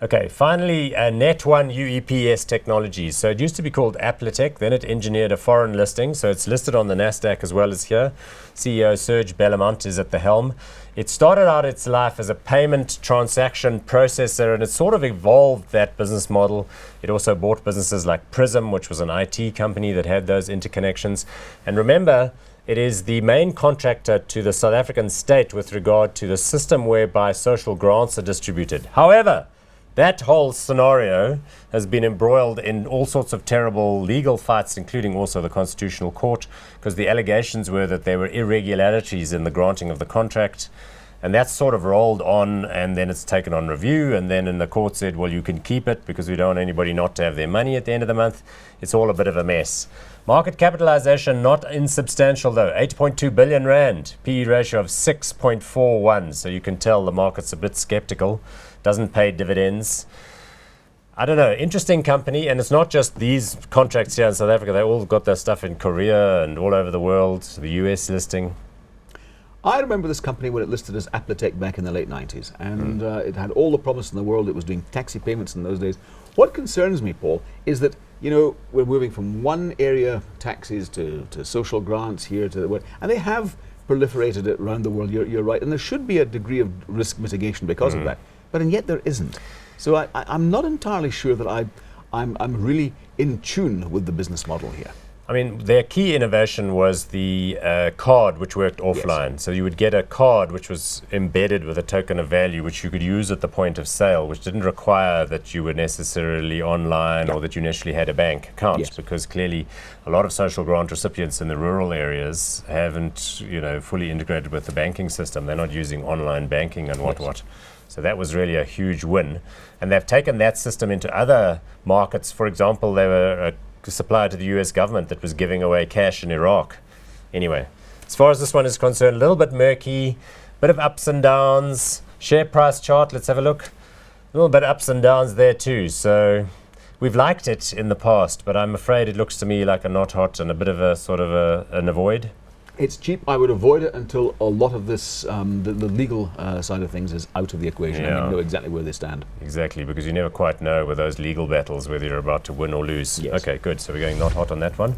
Okay, finally, Net1 UEPS Technologies. So it used to be called Aplitech, then it engineered a foreign listing, so it's listed on the Nasdaq as well as here. CEO Serge Bellamont is at the helm. It started out its life as a payment transaction processor, and it sort of evolved that business model. It also bought businesses like Prism, which was an IT company that had those interconnections. And remember, it is the main contractor to the South African state with regard to the system whereby social grants are distributed. However, that whole scenario has been embroiled in all sorts of terrible legal fights, including also the Constitutional Court, because the allegations were that there were irregularities in the granting of the contract. And that's sort of rolled on, and then it's taken on review, and then in the court said, well, you can keep it because we don't want anybody not to have their money at the end of the month. It's all a bit of a mess. Market capitalization not insubstantial though, 8.2 billion rand, PE ratio of 6.41. So you can tell the market's a bit skeptical, doesn't pay dividends. I don't know, interesting company, and it's not just these contracts here in South Africa. They all got their stuff in Korea and all over the world, the US listing. I remember this company when it listed as Aplitech back in the late 90s, and it had all the promise in the world. It was doing taxi payments in those days. What concerns me, Paul, is that, you know, we're moving from one area, taxis, to social grants here to the world, and they have proliferated it around the world. You're right, and there should be a degree of risk mitigation because of that, but and yet there isn't. So I'm not entirely sure that I'm really in tune with the business model here. I mean, their key innovation was the card, which worked offline. Yes. So you would get a card which was embedded with a token of value, which you could use at the point of sale, which didn't require that you were necessarily online or that you necessarily had a bank account, because clearly a lot of social grant recipients in the rural areas haven't, you know, fully integrated with the banking system. They're not using online banking and what. So that was really a huge win. And they've taken that system into other markets. For example, they were supplier to the US government that was giving away cash in Iraq. Anyway, as far as this one is concerned, a little bit murky, bit of ups and downs. Share price chart, let's have a look. A little bit ups and downs there too. So we've liked it in the past, but I'm afraid it looks to me like a not hot and a bit of a sort of an avoid. It's cheap. I would avoid it until a lot of this, the legal side of things is out of the equation, and you know exactly where they stand. Exactly, because you never quite know with those legal battles whether you're about to win or lose. Yes. Okay, good. So we're going not hot on that one.